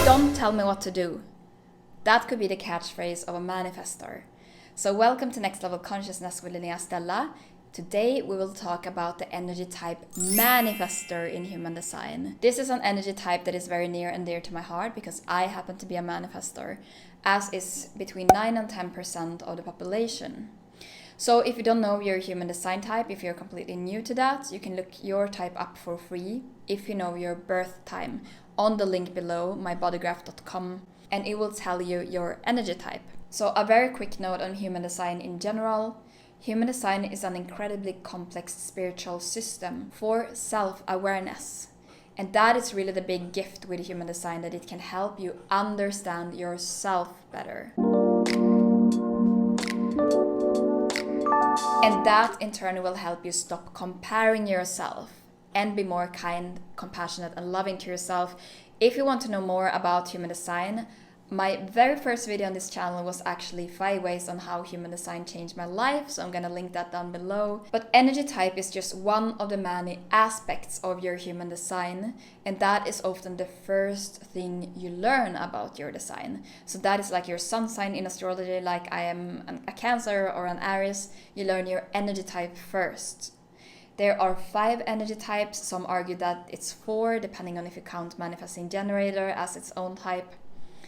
Don't tell me what to do. That could be the catchphrase of a manifestor. So welcome to Next Level Consciousness with Linnea Stella. Today we will talk about the energy type manifestor in Human Design. This is an energy type that is very near and dear to my heart because I happen to be a manifestor, as is between 9 and 10% of the population. So if you don't know your Human Design type, if you're completely new to that, you can look your type up for free if you know your birth time on the link below, mybodygraph.com, and it will tell you your energy type. So a very quick note on Human Design in general. Human Design is an incredibly complex spiritual system for self-awareness. And that is really the big gift with Human Design, that it can help you understand yourself better. And that in turn will help you stop comparing yourself and be more kind, compassionate, and loving to yourself. If you want to know more about Human Design, my very first video on this channel was actually 5 ways on how Human Design changed my life, so I'm gonna link that down below. But energy type is just one of the many aspects of your Human Design, and that is often the first thing you learn about your design. So that is like your sun sign in astrology, like I am a Cancer or an Aries. You learn your energy type first. There are 5 energy types. Some argue that it's 4, depending on if you count manifesting generator as its own type.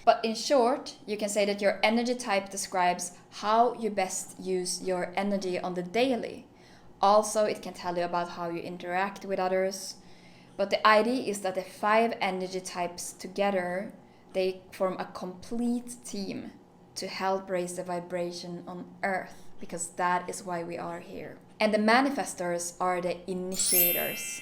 But in short, you can say that your energy type describes how you best use your energy on the daily. Also, it can tell you about how you interact with others. But the idea is that the 5 energy types together, they form a complete team to help raise the vibration on Earth, because that is why we are here. And the manifestors are the initiators.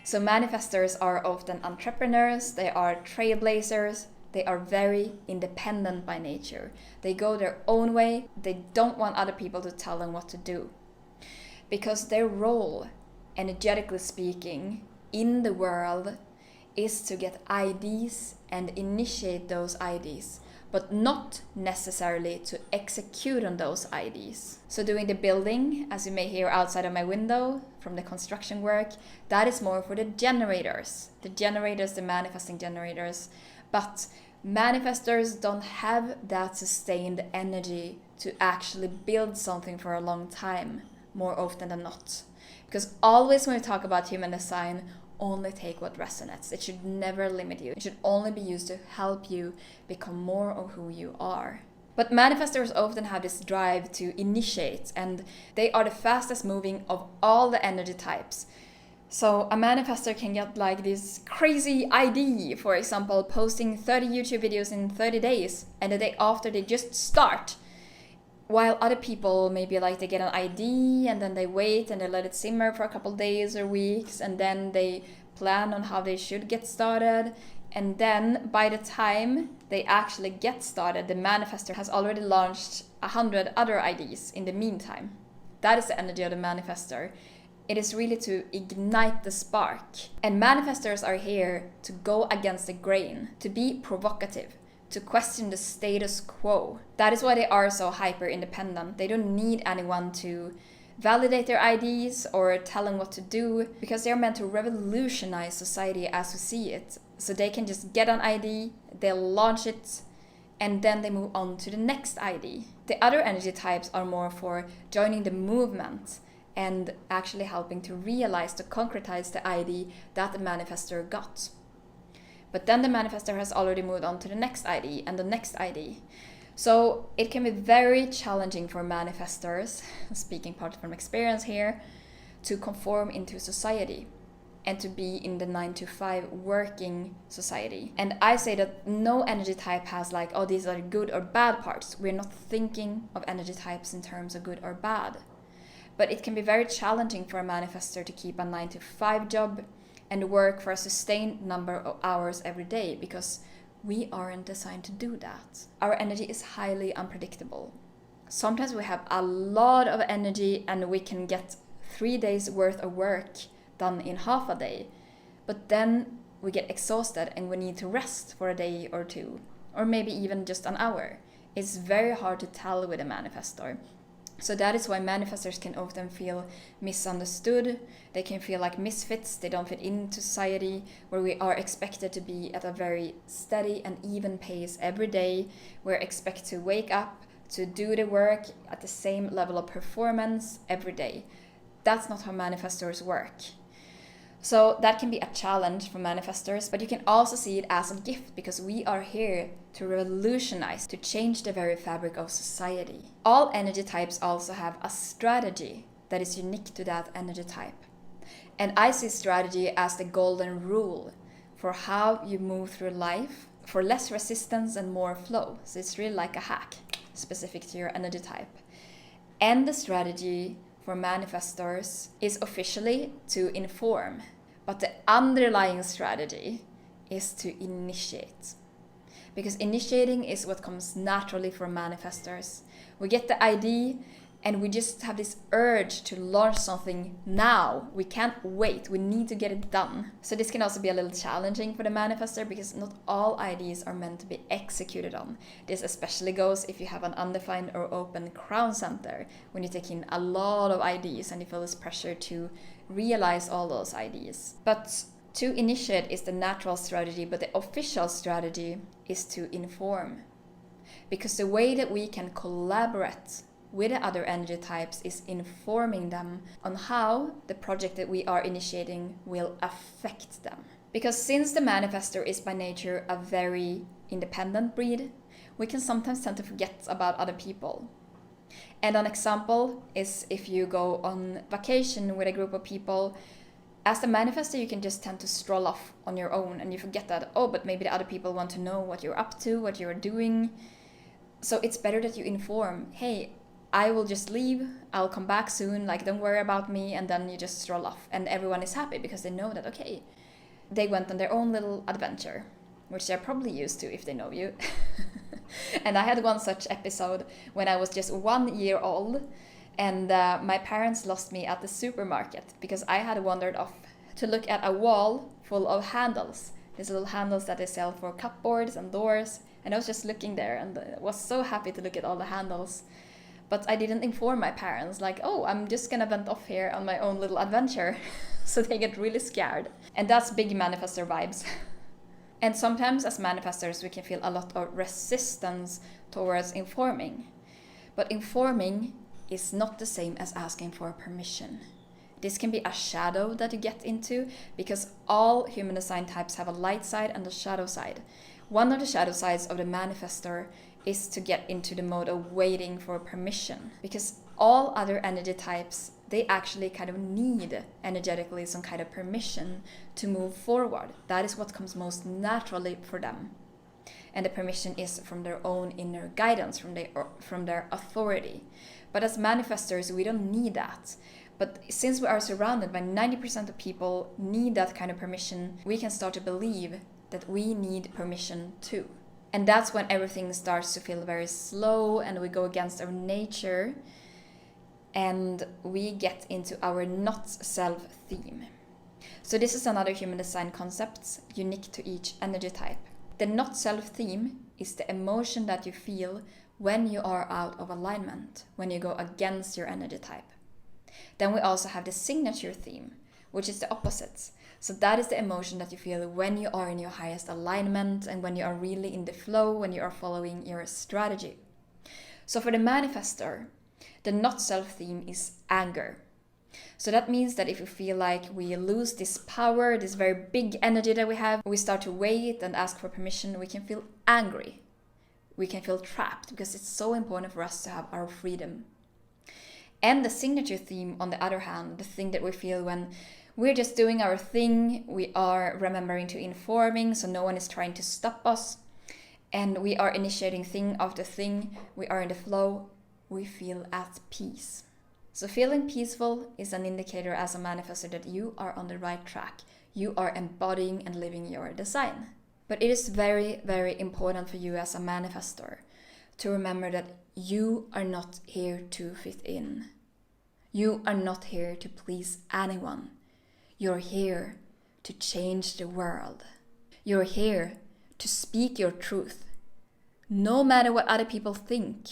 So manifestors are often entrepreneurs, they are trailblazers, they are very independent by nature. They go their own way, they don't want other people to tell them what to do. Because their role, energetically speaking, in the world is to get ideas and initiate those ideas, but not necessarily to execute on those ideas. So doing the building, as you may hear outside of my window from the construction work, that is more for the generators. The manifesting generators. But manifestors don't have that sustained energy to actually build something for a long time, more often than not. Because always when we talk about Human Design, only take what resonates. It should never limit you. It should only be used to help you become more of who you are. But manifestors often have this drive to initiate, and they are the fastest moving of all the energy types. So a manifestor can get like this crazy idea, for example, posting 30 YouTube videos in 30 days, and the day after they just start. While other people maybe like they get an idea and then they wait and they let it simmer for a couple days or weeks, and then they plan on how they should get started. And then by the time they actually get started, the manifestor has already launched 100 other ideas in the meantime. That is the energy of the manifestor. It is really to ignite the spark. And manifestors are here to go against the grain, to be provocative, to question the status quo. That is why they are so hyper independent. They don't need anyone to validate their ideas or tell them what to do, because they are meant to revolutionize society as we see it. So they can just get an idea, they'll launch it, and then they move on to the next idea. The other energy types are more for joining the movement and actually helping to realize, to concretize the idea that the manifestor got. But then the manifestor has already moved on to the next idea and the next idea. So it can be very challenging for manifestors, speaking part from experience here, to conform into society and to be in the 9-to-5 working society. And I say that no energy type has like, oh, these are good or bad parts. We're not thinking of energy types in terms of good or bad. But it can be very challenging for a manifestor to keep a 9-to-5 job and work for a sustained number of hours every day, because we aren't designed to do that. Our energy is highly unpredictable. Sometimes we have a lot of energy and we can get 3 days worth of work done in half a day, but then we get exhausted and we need to rest for a day or two, or maybe even just an hour. It's very hard to tell with a manifestor. So that is why manifestors can often feel misunderstood. They can feel like misfits. They don't fit into society, where we are expected to be at a very steady and even pace every day. We're expected to wake up, to do the work at the same level of performance every day. That's not how manifestors work. So that can be a challenge for manifestors, but you can also see it as a gift, because we are here to revolutionize, to change the very fabric of society. All energy types also have a strategy that is unique to that energy type. And I see strategy as the golden rule for how you move through life for less resistance and more flow. So it's really like a hack specific to your energy type. And the strategy for manifestors is officially to inform. But the underlying strategy is to initiate. Because initiating is what comes naturally for manifestors. We get the idea and we just have this urge to launch something now. We can't wait. We need to get it done. So this can also be a little challenging for the manifestor, because not all ideas are meant to be executed on. This especially goes if you have an undefined or open crown center, when you take in a lot of ideas and you feel this pressure to realize all those ideas. But to initiate is the natural strategy, but the official strategy is to inform. Because the way that we can collaborate with the other energy types is informing them on how the project that we are initiating will affect them. Because since the manifestor is by nature a very independent breed, we can sometimes tend to forget about other people. And an example is if you go on vacation with a group of people. As the manifestor, you can just tend to stroll off on your own, and you forget that, but maybe the other people want to know what you're up to, what you're doing. So it's better that you inform, hey, I will just leave, I'll come back soon, like don't worry about me, and then you just stroll off. And everyone is happy because they know that, okay, they went on their own little adventure, which they're probably used to if they know you. And I had one such episode when I was just 1 year old, and my parents lost me at the supermarket because I had wandered off to look at a wall full of handles. These little handles that they sell for cupboards and doors. And I was just looking there and was so happy to look at all the handles. But I didn't inform my parents, like, I'm just gonna went off here on my own little adventure. So they get really scared. And that's big manifestor vibes. And sometimes as manifestors, we can feel a lot of resistance towards informing. But informing is not the same as asking for permission. This can be a shadow that you get into, because all human design types have a light side and a shadow side. One of the shadow sides of the manifestor is to get into the mode of waiting for permission, because all other energy types, they actually kind of need energetically some kind of permission to move forward. That is what comes most naturally for them. And the permission is from their own inner guidance, from their authority. But as manifestors, we don't need that. But since we are surrounded by 90% of people need that kind of permission, we can start to believe that we need permission too. And that's when everything starts to feel very slow and we go against our nature and we get into our not self theme. So this is another human design concept unique to each energy type. The not self theme is the emotion that you feel when you are out of alignment, when you go against your energy type. Then we also have the signature theme, which is the opposite. So that is the emotion that you feel when you are in your highest alignment and when you are really in the flow, when you are following your strategy. So for the manifestor, the not self theme is anger. So that means that if you feel like we lose this power, this very big energy that we have, we start to wait and ask for permission, we can feel angry. We can feel trapped because it's so important for us to have our freedom. And the signature theme, on the other hand, the thing that we feel when we're just doing our thing, we are remembering to informing, so no one is trying to stop us, and we are initiating thing after thing, we are in the flow, we feel at peace. So feeling peaceful is an indicator as a manifestor that you are on the right track. You are embodying and living your design. But it is very, very important for you as a manifestor to remember that you are not here to fit in. You are not here to please anyone. You're here to change the world. You're here to speak your truth, no matter what other people think,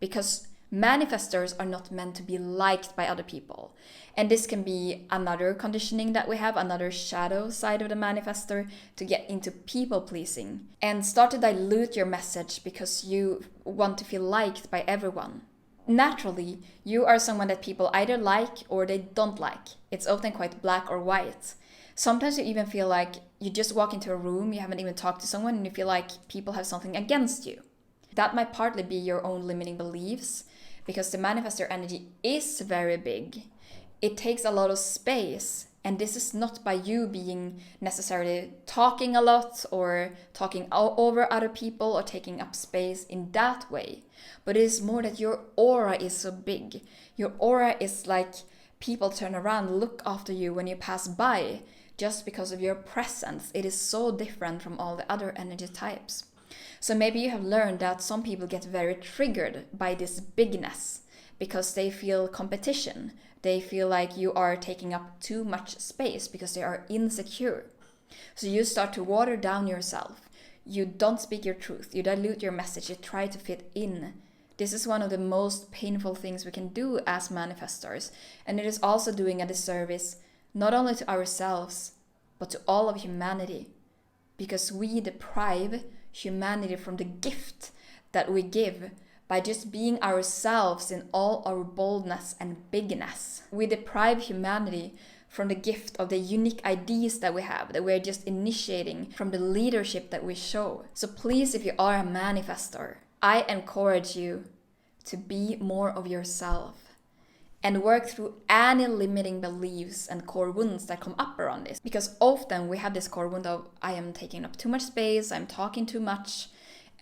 because Manifestors are not meant to be liked by other people. And this can be another conditioning that we have, another shadow side of the manifestor, to get into people pleasing and start to dilute your message because you want to feel liked by everyone. Naturally, you are someone that people either like or they don't like. It's often quite black or white. Sometimes you even feel like you just walk into a room, you haven't even talked to someone, and you feel like people have something against you. That might partly be your own limiting beliefs, because the manifestor energy is very big. It takes a lot of space, and this is not by you being necessarily talking a lot or talking over other people or taking up space in that way. But it is more that your aura is so big. Your aura is like people turn around, look after you when you pass by just because of your presence. It is so different from all the other energy types. So maybe you have learned that some people get very triggered by this bigness because they feel competition. They feel like you are taking up too much space because they are insecure. So you start to water down yourself. You don't speak your truth. You dilute your message. You try to fit in. This is one of the most painful things we can do as manifestors. And it is also doing a disservice not only to ourselves, but to all of humanity. Because we deprive humanity from the gift that we give by just being ourselves in all our boldness and bigness. We deprive humanity from the gift of the unique ideas that we have, that we're just initiating from the leadership that we show. So please, if you are a manifestor, I encourage you to be more of yourself and work through any limiting beliefs and core wounds that come up around this. Because often we have this core wound of, I am taking up too much space, I'm talking too much,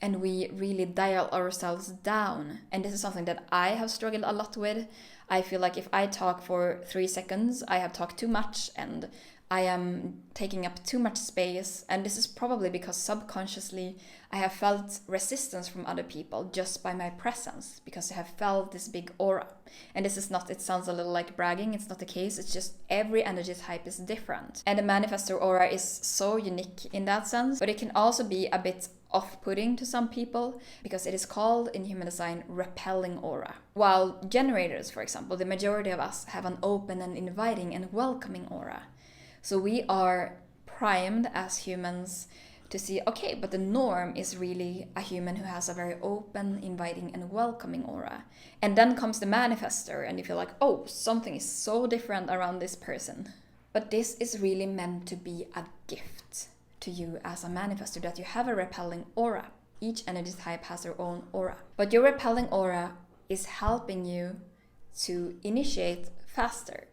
and we really dial ourselves down. And this is something that I have struggled a lot with. I feel like if I talk for 3 seconds, I have talked too much and I am taking up too much space. And this is probably because subconsciously I have felt resistance from other people just by my presence, because I have felt this big aura. And this is not, it sounds a little like bragging, it's not the case, it's just every energy type is different. And the manifestor aura is so unique in that sense, but it can also be a bit off-putting to some people, because it is called in human design repelling aura. While generators, for example, the majority of us have an open and inviting and welcoming aura. So we are primed as humans to see, okay, but the norm is really a human who has a very open, inviting and welcoming aura. And then comes the manifestor and you feel like, oh, something is so different around this person. But this is really meant to be a gift to you as a manifestor, that you have a repelling aura. Each energy type has their own aura. But your repelling aura is helping you to initiate faster,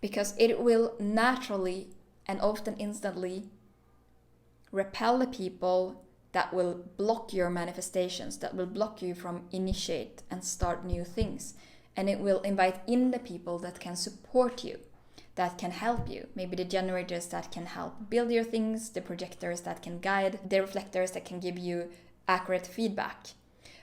because it will naturally and often instantly repel the people that will block your manifestations, that will block you from initiate and start new things. And it will invite in the people that can support you, that can help you. Maybe the generators that can help build your things, the projectors that can guide, the reflectors that can give you accurate feedback.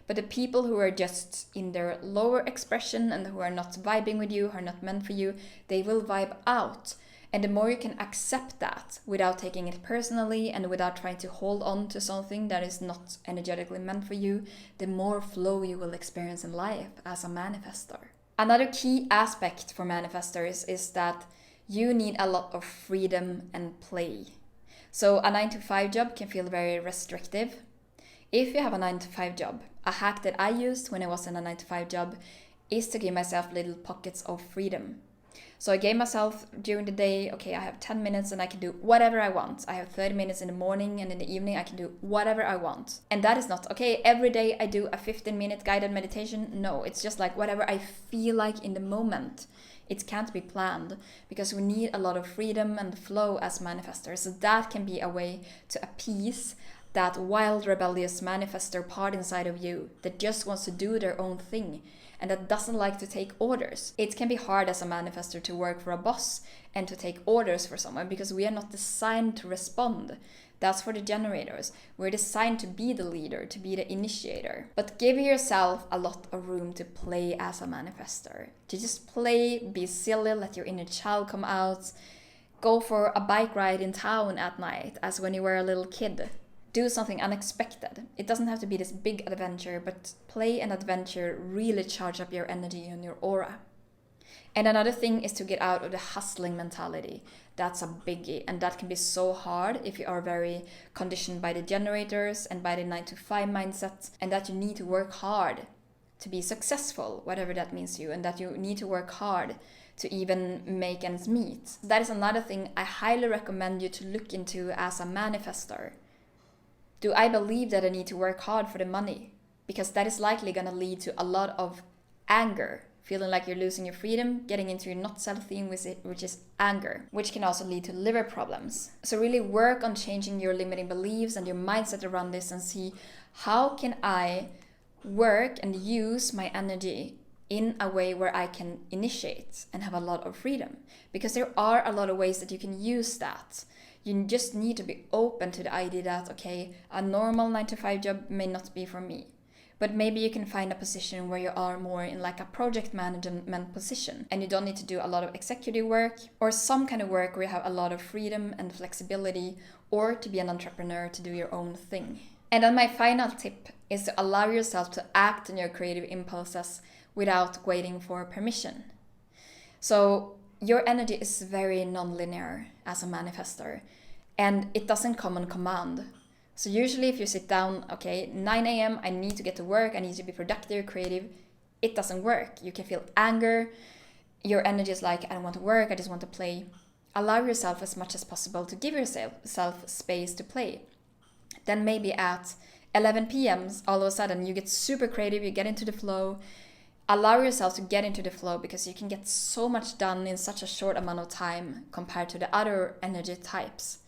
But the people who are just in their lower expression and who are not vibing with you, who are not meant for you, they will vibe out. And the more you can accept that without taking it personally and without trying to hold on to something that is not energetically meant for you, the more flow you will experience in life as a manifestor. Another key aspect for manifestors is that you need a lot of freedom and play. So a 9-to-5 job can feel very restrictive. If you have a 9-to-5 job, a hack that I used when I was in a 9-to-5 job is to give myself little pockets of freedom. So I gave myself during the day, okay, I have 10 minutes and I can do whatever I want. I have 30 minutes in the morning, and in the evening I can do whatever I want. And that is not, okay, every day I do a 15-minute guided meditation. No, it's just like whatever I feel like in the moment. It can't be planned, because we need a lot of freedom and flow as manifestors. So that can be a way to appease that wild, rebellious manifestor part inside of you that just wants to do their own thing and that doesn't like to take orders. It can be hard as a manifestor to work for a boss and to take orders for someone, because we are not designed to respond. That's for the generators. We're designed to be the leader, to be the initiator. But give yourself a lot of room to play as a manifestor. To just play, be silly, let your inner child come out. Go for a bike ride in town at night, as when you were a little kid. do something unexpected. It doesn't have to be this big adventure, but play an adventure, really charge up your energy and your aura. And another thing is to get out of the hustling mentality. That's a biggie, and that can be so hard if you are very conditioned by the generators and by the 9-to-5 mindset, and that you need to work hard to be successful, whatever that means to you, and that you need to work hard to even make ends meet. That is another thing I highly recommend you to look into as a manifestor. Do I believe that I need to work hard for the money? Because that is likely going to lead to a lot of anger, feeling like you're losing your freedom, getting into your not self theme, which is anger, which can also lead to liver problems. So really work on changing your limiting beliefs and your mindset around this, and see how can I work and use my energy in a way where I can initiate and have a lot of freedom. Because there are a lot of ways that you can use that. You just need to be open to the idea that, okay, a normal 9-to-5 job may not be for me. But maybe you can find a position where you are more in like a project management position, and you don't need to do a lot of executive work, or some kind of work where you have a lot of freedom and flexibility, or to be an entrepreneur, to do your own thing. And then my final tip is to allow yourself to act on your creative impulses without waiting for permission. So your energy is very non-linear as a manifestor, and it doesn't come on command. So usually if you sit down, okay, 9 a.m, I need to get to work, I need to be productive, creative, it doesn't work. You can feel anger, your energy is like, I don't want to work, I just want to play. Allow yourself as much as possible to give yourself space to play. Then maybe at 11 p.m, all of a sudden you get super creative, you get into the flow. Allow yourself to get into the flow, because you can get so much done in such a short amount of time compared to the other energy types.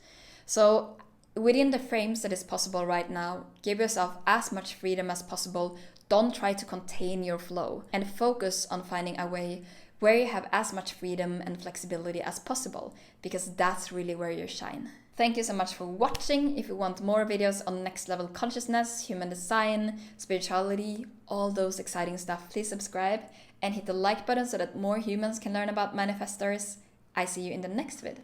So within the frames that is possible right now, give yourself as much freedom as possible. Don't try to contain your flow, and focus on finding a way where you have as much freedom and flexibility as possible, because that's really where you shine. Thank you so much for watching. If you want more videos on next level consciousness, human design, spirituality, all those exciting stuff, please subscribe and hit the like button so that more humans can learn about manifestors. I see you in the next vid.